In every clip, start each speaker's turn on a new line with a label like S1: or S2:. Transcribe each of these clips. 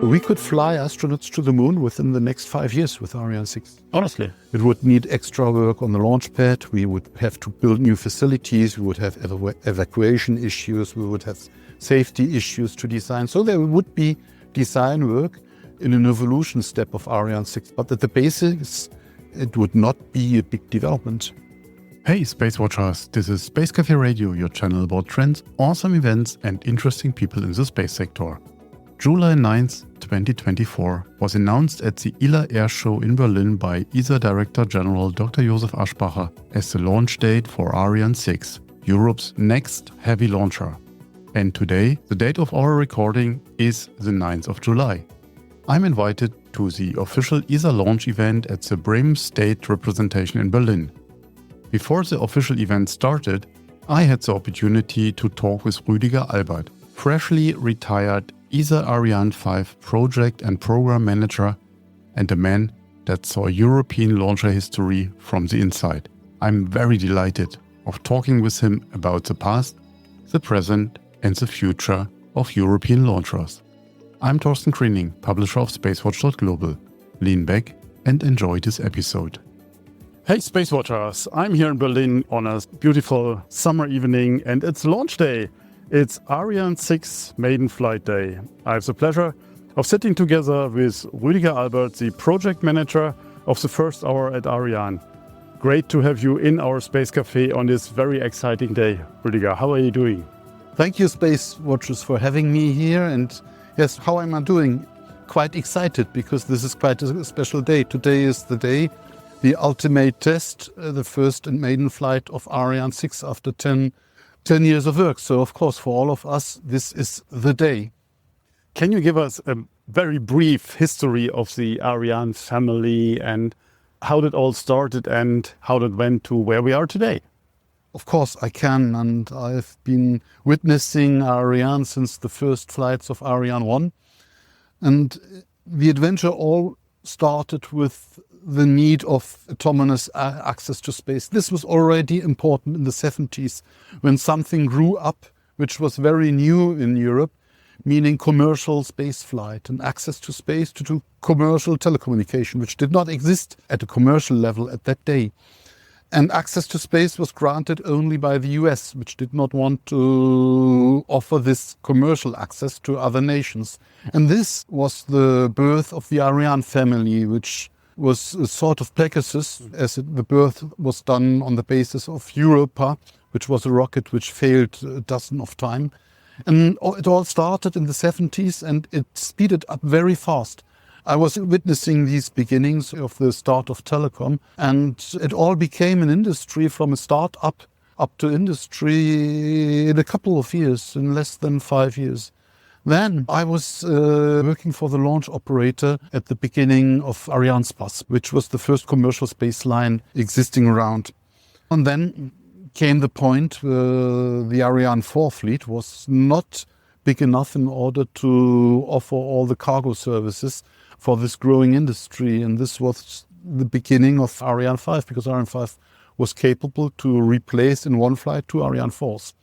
S1: We could fly astronauts to the moon within the next 5 years with Ariane 6.
S2: Honestly.
S1: It would need extra work on the launch pad. We would have to build new facilities. We would have evacuation issues. We would have safety issues to design. So there would be design work in an evolution step of Ariane 6. But at the basics, it would not be a big development.
S3: Hey SpaceWatchers, this is Space Café Radio, your channel about trends, awesome events and interesting people in the space sector. July 9th, 2024 was announced at the ILA Air Show in Berlin by ESA Director General Dr. Josef Aschbacher as the launch date for Ariane 6, Europe's next heavy launcher. And today, the date of our recording is the 9th of July. I'm invited to the official ESA launch event at the Bremen State Representation in Berlin. Before the official event started, I had the opportunity to talk with Ruedeger Albat, freshly retired ESA Ariane 5 project and program manager and a man that saw European launcher history from the inside. I'm very delighted of talking with him about the past, the present and the future of European launchers. I'm Thorsten Kriening, publisher of SpaceWatch.Global. Lean back and enjoy this episode.
S2: Hey SpaceWatchers, I'm here in Berlin on a beautiful summer evening and it's launch day. It's Ariane 6 Maiden Flight Day. I have the pleasure of sitting together with Ruedeger Albat, the project manager of the first hour at Ariane. Great to have you in our Space Café on this very exciting day. Ruedeger, how are you doing?
S1: Thank you, Space Watchers, for having me here. And yes, how am I doing? Quite excited because this is quite a special day. Today is the day, the ultimate test, the first and maiden flight of Ariane 6 after 10 years of work. So, of course, for all of us, this is the day.
S2: Can you give us a very brief history of the Ariane family and how that all started and how that went to where we are today?
S1: Of course, I can. And I've been witnessing Ariane since the first flights of Ariane 1. And the adventure all started with the need of autonomous access to space. This was already important in the 70s when something grew up, which was very new in Europe, meaning commercial space flight and access to space to do commercial telecommunication, which did not exist at a commercial level at that day. And access to space was granted only by the US, which did not want to offer this commercial access to other nations. And this was the birth of the Ariane family, which was a sort of Pegasus, as the birth was done on the basis of Europa, which was a rocket which failed a dozen of times. And it all started in the 70s and it speeded up very fast. I was witnessing these beginnings of the start of telecom, and it all became an industry from a start-up up to industry in a couple of years, in less than 5 years. Then I was working for the launch operator at the beginning of Arianespace, which was the first commercial space line existing around. And then came the point where the Ariane 4 fleet was not big enough in order to offer all the cargo services for this growing industry. And this was the beginning of Ariane 5, because Ariane 5 was capable to replace in one flight 2 Ariane 4s.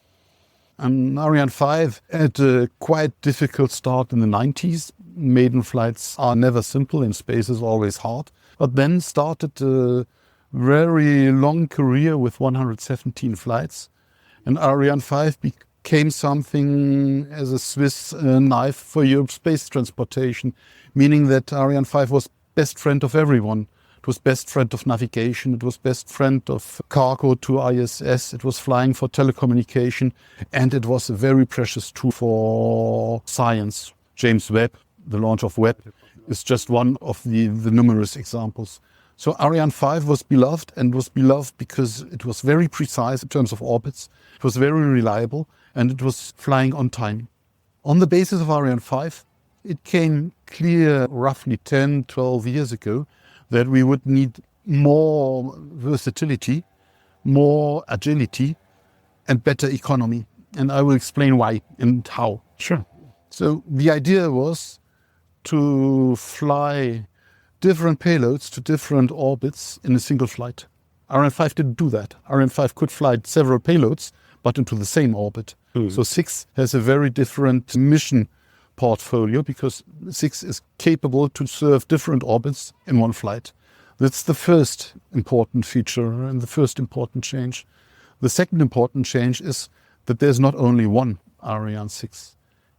S1: And Ariane 5 had a quite difficult start in the 90s. Maiden flights are never simple, and space is always hard. But then started a very long career with 117 flights. And Ariane 5 became something as a Swiss knife for Europe's space transportation, meaning that Ariane 5 was best friend of everyone. It was best friend of navigation, it was best friend of cargo to ISS, it was flying for telecommunication, and it was a very precious tool for science. James Webb, the launch of Webb, is just one of the numerous examples. So Ariane 5 was beloved, and was beloved because it was very precise in terms of orbits, it was very reliable, and it was flying on time. On the basis of Ariane 5, it came clear roughly 10, 12 years ago that we would need more versatility, more agility, and better economy. And I will explain why and how.
S2: Sure.
S1: So the idea was to fly different payloads to different orbits in a single flight. Ariane 5 didn't do that. Ariane 5 could fly several payloads, but into the same orbit. So 6 has a very different mission portfolio because 6 is capable to serve different orbits in one flight. That's the first important feature and the first important change. The second important change is that there's not only one Ariane 6.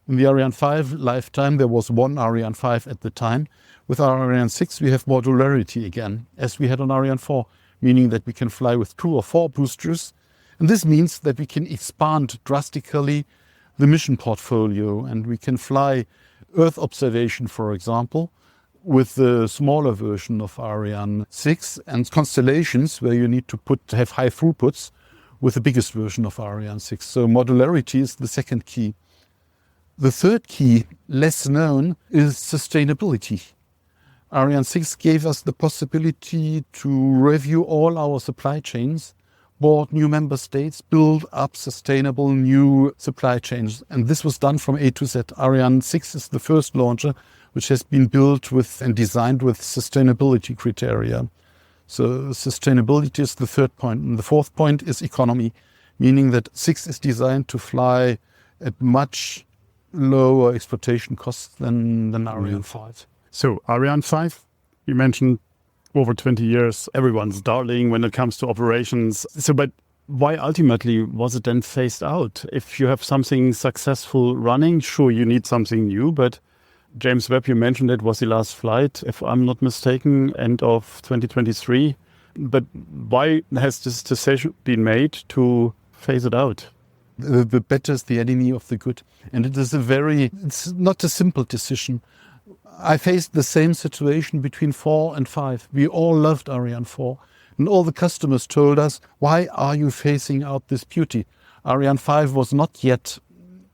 S1: In the Ariane 5 lifetime, there was one Ariane 5 at the time. With our Ariane 6, we have modularity again, as we had on Ariane 4, meaning that we can fly with 2 or 4 boosters. And this means that we can expand drastically the mission portfolio, and we can fly Earth observation, for example, with the smaller version of Ariane 6, and constellations where you need to have high throughputs with the biggest version of Ariane 6. So modularity is the second key. The third key, less known, is sustainability. Ariane 6 gave us the possibility to review all our supply chains, board new member states, build up sustainable new supply chains. And this was done from A to Z. Ariane 6 is the first launcher which has been built with and designed with sustainability criteria. So sustainability is the third point. And the fourth point is economy, meaning that 6 is designed to fly at much lower exploitation costs than Ariane 5.
S2: So Ariane 5, you mentioned over 20 years, everyone's darling when it comes to operations. So, but why ultimately was it then phased out? If you have something successful running, sure, you need something new, but James Webb, you mentioned it was the last flight, if I'm not mistaken, end of 2023. But why has this decision been made to phase it out?
S1: The better is the enemy of the good. And it's not a simple decision. I faced the same situation between 4 and 5. We all loved Ariane 4. And all the customers told us, why are you phasing out this beauty? Ariane 5 was not yet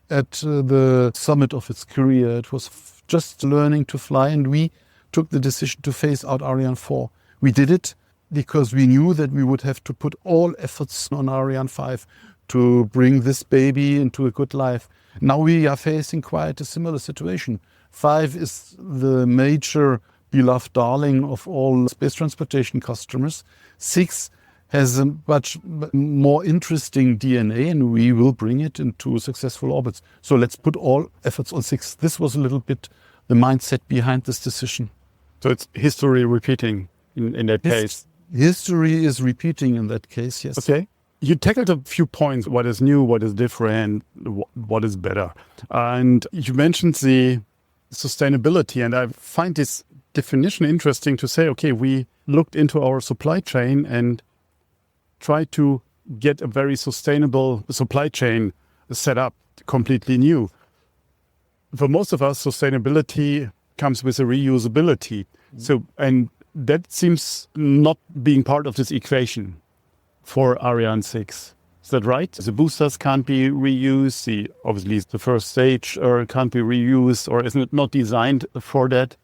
S1: at the summit of its career. It was just learning to fly, and we took the decision to phase out Ariane 4. We did it because we knew that we would have to put all efforts on Ariane 5 to bring this baby into a good life. Now we are facing quite a similar situation. 5 is the major beloved darling of all space transportation customers. 6 has a much more interesting DNA, and we will bring it into successful orbits. So let's put all efforts on 6. This was a little bit the mindset behind this decision.
S2: So it's history repeating in that case.
S1: History is repeating in that case, yes.
S2: Okay. You tackled a few points, what is new, what is different, what is better. And you mentioned the sustainability, and I find this definition interesting to say, okay, we looked into our supply chain and tried to get a very sustainable supply chain set up, completely new. For most of us, sustainability comes with a reusability. So, and that seems not being part of this equation for Ariane 6. Is that right? The boosters can't be reused. Obviously, the first stage can't be reused, or isn't it not designed for that?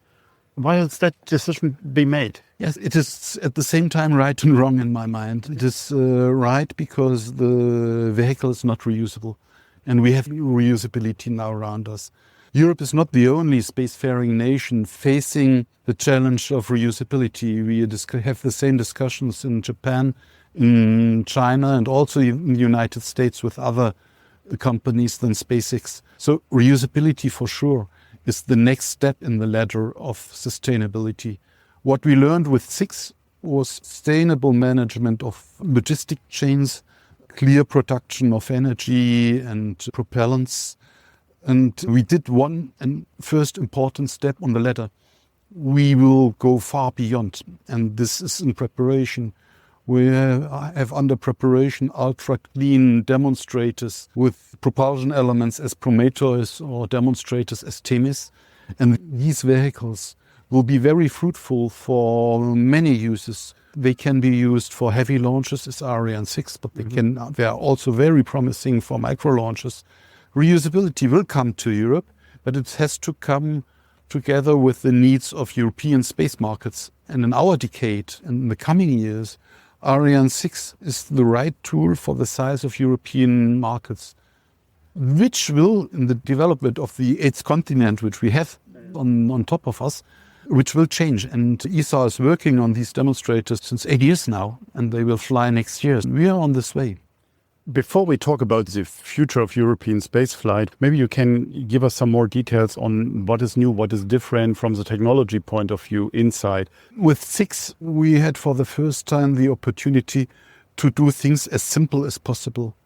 S2: Why has that decision been made?
S1: Yes, it is at the same time right and wrong in my mind. It is right because the vehicle is not reusable, and we have reusability now around us. Europe is not the only spacefaring nation facing the challenge of reusability. We have the same discussions in Japan, in China, and also in the United States with other companies than SpaceX. So reusability for sure is the next step in the ladder of sustainability. What we learned with 6 was sustainable management of logistic chains, clear production of energy and propellants. And we did one and first important step on the ladder. We will go far beyond, and this is in preparation. We have under preparation ultra-clean demonstrators with propulsion elements as Prometheus or demonstrators as Themis. And these vehicles will be very fruitful for many uses. They can be used for heavy launches as Ariane 6, but they are also very promising for micro launches. Reusability will come to Europe, but it has to come together with the needs of European space markets. And in our decade, in the coming years, Ariane 6 is the right tool for the size of European markets, which will, in the development of the 8th continent, which we have on top of us, which will change. And ESA is working on these demonstrators since 8 years now, and they will fly next year. We are on this way.
S2: Before we talk about the future of European spaceflight, maybe you can give us some more details on what is new, what is different from the technology point of view inside.
S1: With 6, we had for the first time the opportunity to do things as simple as possible.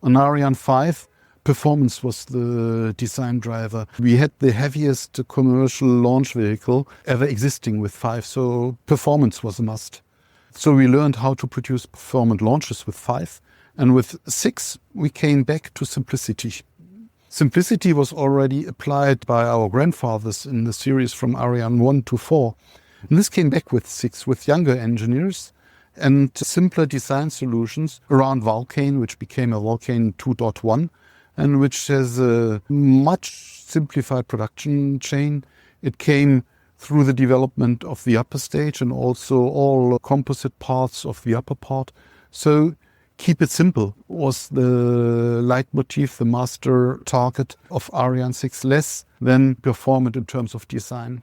S1: On Ariane 5, performance was the design driver. We had the heaviest commercial launch vehicle ever existing with 5, so performance was a must. So we learned how to produce performant launches with 5. And with 6, we came back to simplicity. Simplicity was already applied by our grandfathers in the series from Ariane 1 to 4. And this came back with 6, with younger engineers and simpler design solutions around Vulcan, which became a Vulcan 2.1, and which has a much simplified production chain. It came through the development of the upper stage and also all composite parts of the upper part. So keep it simple was the leitmotif, the master target of Ariane 6, less than performant in terms of design.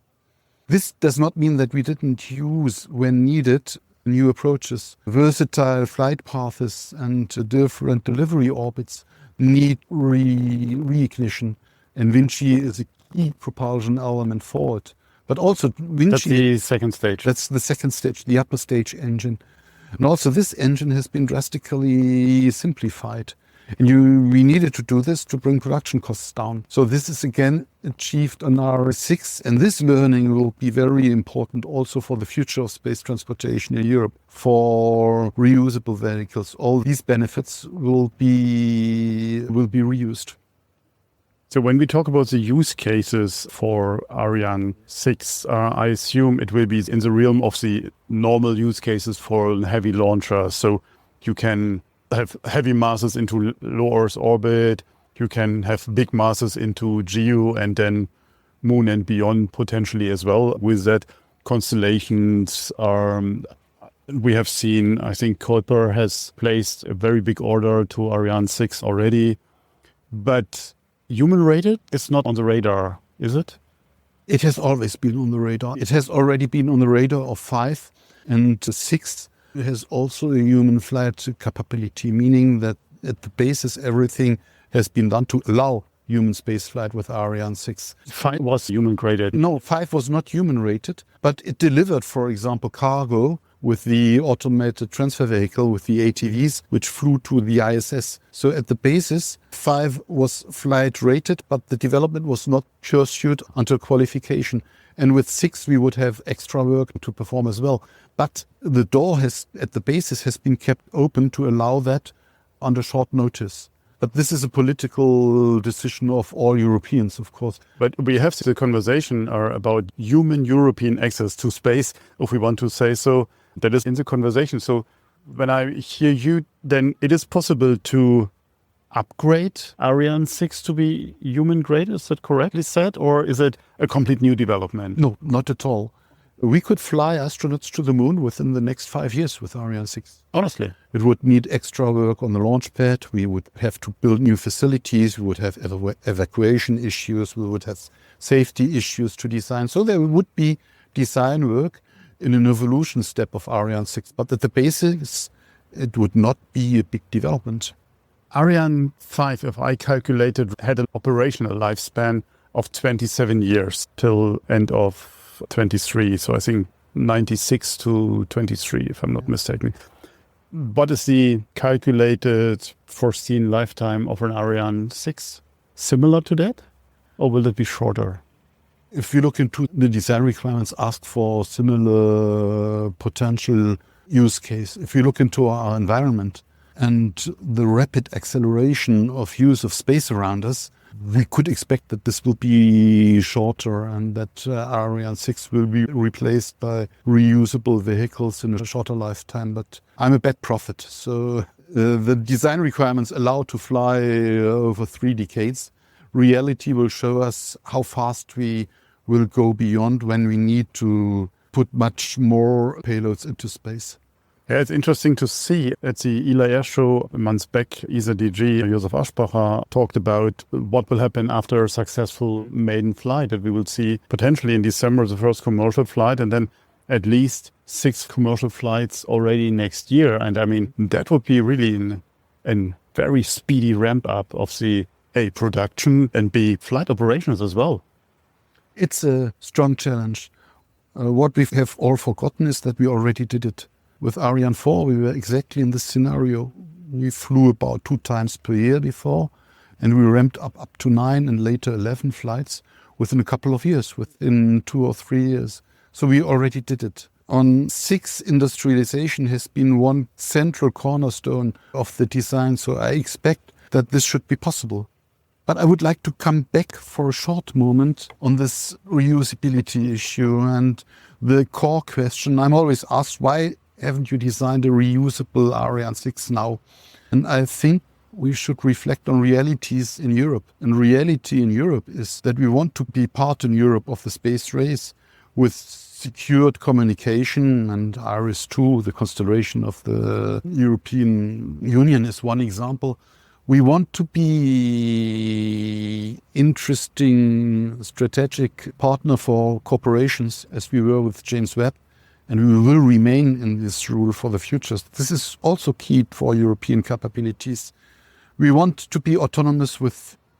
S1: This does not mean that we didn't use, when needed, new approaches. Versatile flight paths and different delivery orbits need reignition, and Vinci is a key propulsion element for it. But also Vinci...
S2: That's the second stage.
S1: That's the second stage, the upper stage engine. And also this engine has been drastically simplified. And we needed to do this to bring production costs down. So this is again achieved on R6, and this learning will be very important also for the future of space transportation in Europe. For reusable vehicles, all these benefits will be reused.
S2: So when we talk about the use cases for Ariane 6, I assume it will be in the realm of the normal use cases for a heavy launcher. So you can have heavy masses into low Earth orbit, you can have big masses into GEO and then Moon and beyond potentially as well. With that, constellations are... We have seen, I think Kuiper has placed a very big order to Ariane 6 already, but human-rated, it's not on the radar, is it?
S1: It has always been on the radar. It has already been on the radar of 5, and 6 has also a human flight capability, meaning that at the basis everything has been done to allow human spaceflight with Ariane 6.
S2: 5 was human-rated.
S1: No, 5 was not human-rated, but it delivered, for example, cargo with the automated transfer vehicle, with the ATVs, which flew to the ISS. So at the basis, 5 was flight-rated, but the development was not pursued until qualification. And with 6, we would have extra work to perform as well. But the door at the basis has been kept open to allow that under short notice. But this is a political decision of all Europeans, of course.
S2: But we have the conversation about human European access to space, if we want to say so. That is in the conversation. So when I hear you, then it is possible to upgrade Ariane 6 to be human grade. Is that correctly said? Or is it a complete new development?
S1: No, not at all. We could fly astronauts to the moon within the next 5 years with Ariane 6.
S2: Honestly?
S1: It would need extra work on the launch pad. We would have to build new facilities. We would have evacuation issues. We would have safety issues to design. So there would be design work in an evolution step of Ariane 6. But at the basis, it would not be a big development.
S2: Ariane 5, if I calculated, had an operational lifespan of 27 years till end of 23. So I think 96 to 23, if I'm not mistaken. What is the calculated foreseen lifetime of an Ariane 6? Similar to that? Or will it be shorter?
S1: If you look into the design requirements asked for similar potential use case, if you look into our environment and the rapid acceleration of use of space around us, we could expect that this will be shorter and that Ariane 6 will be replaced by reusable vehicles in a shorter lifetime. But I'm a bad prophet. So the design requirements allow to fly over 3 decades. Reality will show us how fast we will go beyond when we need to put much more payloads into space.
S2: Yeah, it's interesting to see at the Eli Air Show months back, ESA DG Josef Aschbacher talked about what will happen after a successful maiden flight, that we will see potentially in December the first commercial flight and then at least 6 commercial flights already next year. And I mean, that would be really an very speedy ramp up of the A, production and B, flight operations as well.
S1: It's a strong challenge. What we have all forgotten is that we already did it. With Ariane 4, we were exactly in this scenario. We flew about 2 times per year before, and we ramped up to 9 and later 11 flights within a couple of years, within 2 or 3 years. So we already did it. On 6, industrialization has been one central cornerstone of the design, so I expect that this should be possible. But I would like to come back for a short moment on this reusability issue and the core question. I'm always asked, why haven't you designed a reusable Ariane 6 now? And I think we should reflect on realities in Europe. And reality in Europe is that we want to be part in Europe of the space race with secured communication, and IRIS-2, the constellation of the European Union, is one example. We want to be interesting strategic partner for corporations, as we were with James Webb, and we will remain in this role for the future. This is also key for European capabilities. We want to be autonomous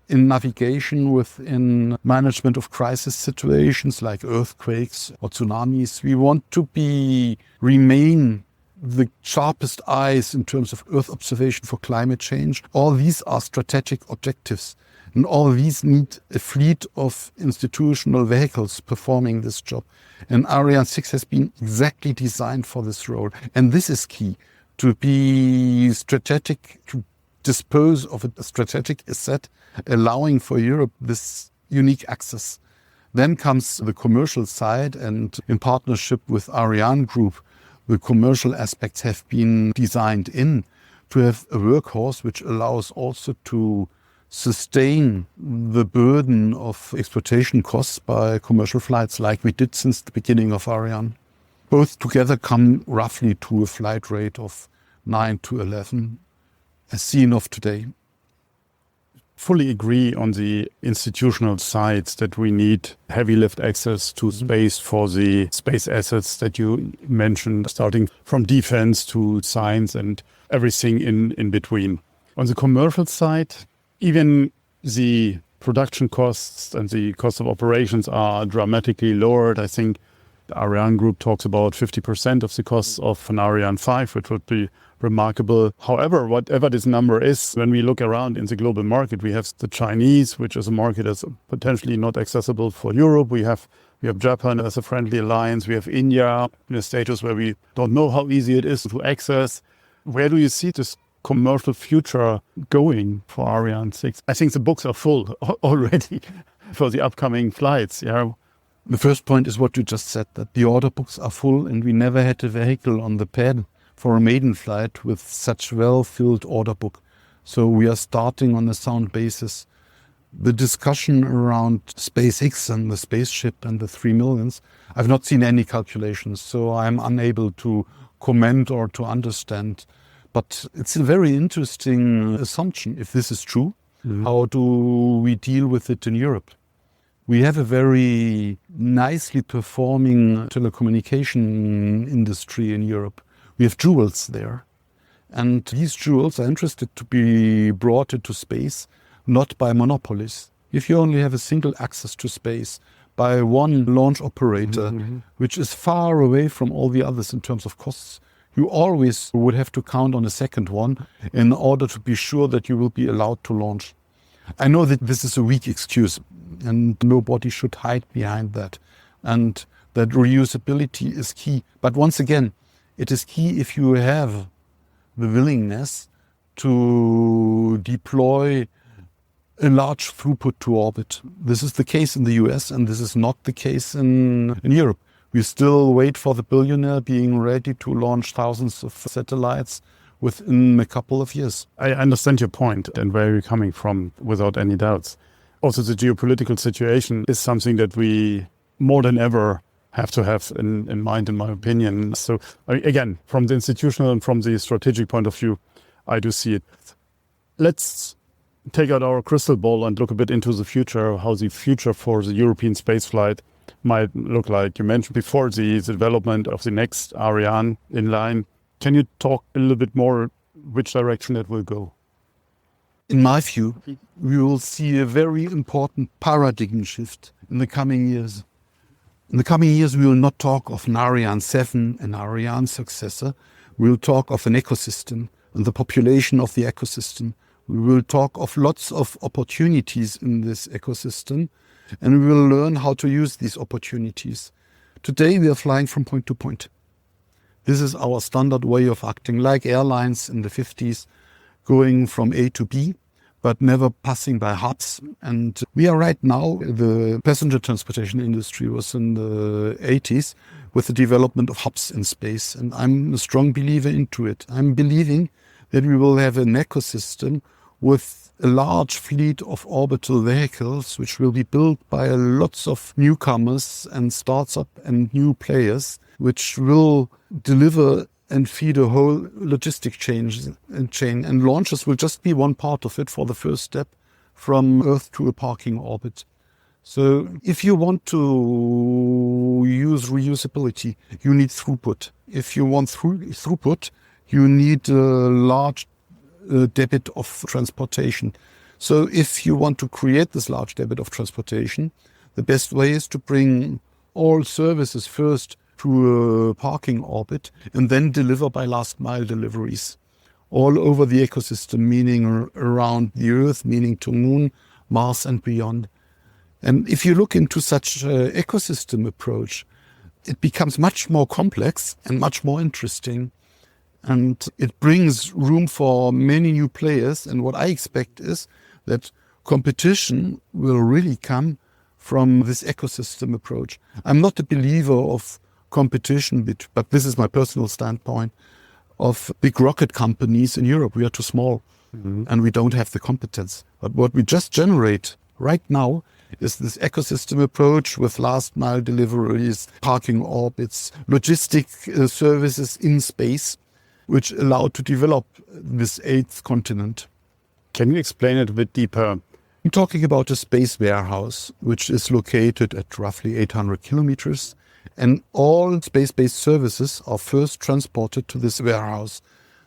S1: in navigation, within management of crisis situations like earthquakes or tsunamis. We want to remain the sharpest eyes in terms of Earth observation for climate change. All these are strategic objectives, and all these need a fleet of institutional vehicles performing this job. And Ariane 6 has been exactly designed for this role. And this is key, to be strategic, to dispose of a strategic asset, allowing for Europe this unique access. Then comes the commercial side, and in partnership with Ariane Group, the commercial aspects have been designed in to have a workhorse which allows also to sustain the burden of exploitation costs by commercial flights like we did since the beginning of Ariane. Both together come roughly to a flight rate of 9 to 11, as seen of today.
S2: Fully agree on the institutional sides that we need heavy lift access to space for the space assets that you mentioned, starting from defense to science and everything in between. On the commercial side, even the production costs and the cost of operations are dramatically lowered. I think the Ariane Group talks about 50% of the costs of an Ariane 5, which would be remarkable. However, whatever this number is, when we look around in the global market, we have the Chinese, which is a market that's potentially not accessible for Europe. We have Japan as a friendly alliance. We have India in a status where we don't know how easy it is to access. Where do you see this commercial future going for Ariane 6? I think the books are full already for the upcoming flights. Yeah.
S1: The first point is what you just said, that the order books are full, and we never had a vehicle on the pad for a maiden flight with such well-filled order book. So we are starting on a sound basis. The discussion around SpaceX and the spaceship and the 3 millions, I've not seen any calculations, so I'm unable to comment or to understand. But it's a very interesting assumption, if this is true. Mm-hmm. How do we deal with it in Europe? We have a very nicely performing telecommunication industry in Europe. We have jewels there. And these jewels are interested to be brought into space, not by monopolies. If you only have a single access to space by one launch operator, which is far away from all the others in terms of costs, you always would have to count on a second one in order to be sure that you will be allowed to launch. I know that this is a weak excuse, and nobody should hide behind that. And that reusability is key. But once again, it is key if you have the willingness to deploy a large throughput to orbit. This is the case in the US, and this is not the case in Europe. We still wait for the billionaire being ready to launch thousands of satellites within a couple of years.
S2: I understand your point and where you're coming from without any doubts. Also, the geopolitical situation is something that we more than ever have to have in mind, in my opinion. So again, from the institutional and from the strategic point of view, I do see it. Let's take out our crystal ball and look a bit into the future, how the future for the European spaceflight might look like. You mentioned before the development of the next Ariane in line. Can you talk a little bit more which direction it will go?
S1: In my view, we will see a very important paradigm shift in the coming years. In the coming years, we will not talk of an Ariane 7, an Ariane successor. We will talk of an ecosystem and the population of the ecosystem. We will talk of lots of opportunities in this ecosystem, and we will learn how to use these opportunities. Today, we are flying from point to point. This is our standard way of acting, like airlines in the 50s, going from A to B, but never passing by hubs. And we are right now, the passenger transportation industry was in the 80s with the development of hubs in space. And I'm a strong believer into it. I'm believing that we will have an ecosystem with a large fleet of orbital vehicles, which will be built by lots of newcomers and startups and new players, which will deliver and feed a whole logistic chain. And launches will just be one part of it for the first step from Earth to a parking orbit. So if you want to use reusability, you need throughput. If you want throughput, you need a large debit of transportation. So if you want to create this large debit of transportation, the best way is to bring all services first to a parking orbit and then deliver by last mile deliveries all over the ecosystem, meaning around the Earth, meaning to Moon, Mars and beyond. And if you look into such an ecosystem approach, it becomes much more complex and much more interesting. And it brings room for many new players. And what I expect is that competition will really come from this ecosystem approach. I'm not a believer of competition, but this is my personal standpoint, of big rocket companies in Europe. We are too small and we don't have the competence. But what we just generate right now is this ecosystem approach with last mile deliveries, parking orbits, logistic services in space, which allow to develop this 8th continent.
S2: Can you explain it a bit deeper?
S1: I'm talking about a space warehouse, which is located at roughly 800 kilometers. And all space-based services are first transported to this warehouse.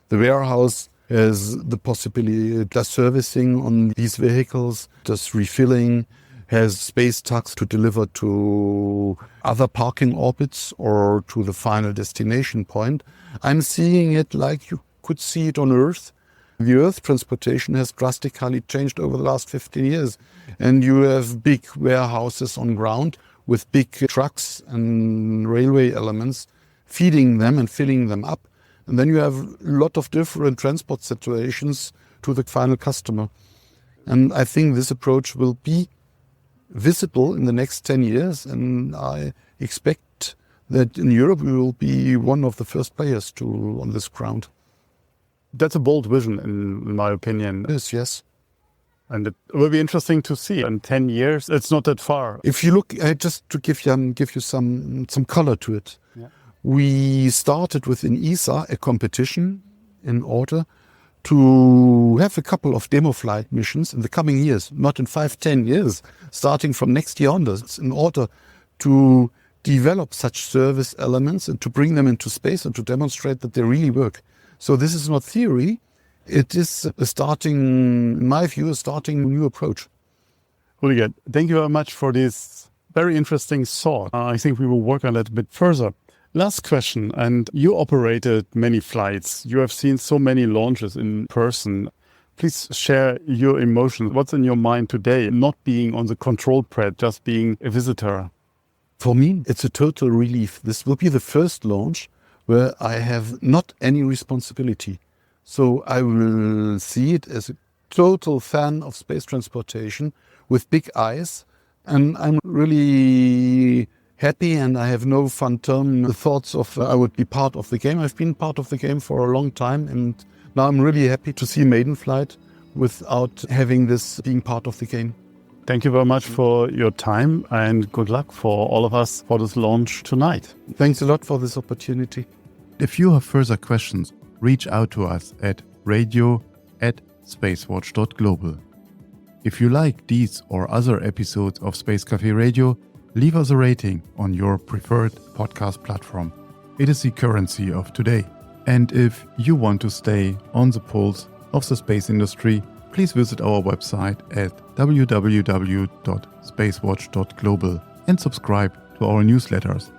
S1: The warehouse has the possibility, it does servicing on these vehicles, does refilling, has space tugs to deliver to other parking orbits or to the final destination point. I'm seeing it like you could see it on Earth. The Earth transportation has drastically changed over the last 15 years. And you have big warehouses on ground with big trucks and railway elements, feeding them and filling them up. And then you have a lot of different transport situations to the final customer. And I think this approach will be visible in the next 10 years. And I expect that in Europe we will be one of the first players on this ground.
S2: That's a bold vision, in my opinion.
S1: It is, yes.
S2: And it will be interesting to see. In 10 years, it's not that far.
S1: If you look, just to give you some color to it, we started within ESA a competition in order to have a couple of demo flight missions in the coming years, not in 5-10 years, starting from next year onwards, in order to develop such service elements and to bring them into space and to demonstrate that they really work. So this is not theory. It is in my view, a new approach.
S2: Ruedeger, thank you very much for this very interesting thought. I think we will work on it a bit further. Last question, and you operated many flights. You have seen so many launches in person. Please share your emotions. What's in your mind today, not being on the control pad, just being a visitor?
S1: For me, it's a total relief. This will be the first launch where I have not any responsibility. So I will see it as a total fan of space transportation with big eyes. And I'm really happy and I have no phantom thoughts of I would be part of the game. I've been part of the game for a long time and now I'm really happy to see Maiden flight without having this being part of the game.
S2: Thank you very much for your time and good luck for all of us for this launch tonight.
S1: Thanks a lot for this opportunity.
S3: If you have further questions, reach out to us at radio@SpaceWatch.Global. If you like these or other episodes of Space Café Radio, leave us a rating on your preferred podcast platform. It is the currency of today. And if you want to stay on the pulse of the space industry, please visit our website at www.SpaceWatch.Global and subscribe to our newsletters.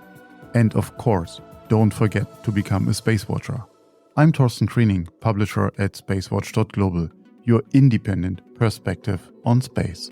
S3: And of course, don't forget to become a Space Watcher. I'm Thorsten Kriening, publisher at SpaceWatch.Global, your independent perspective on space.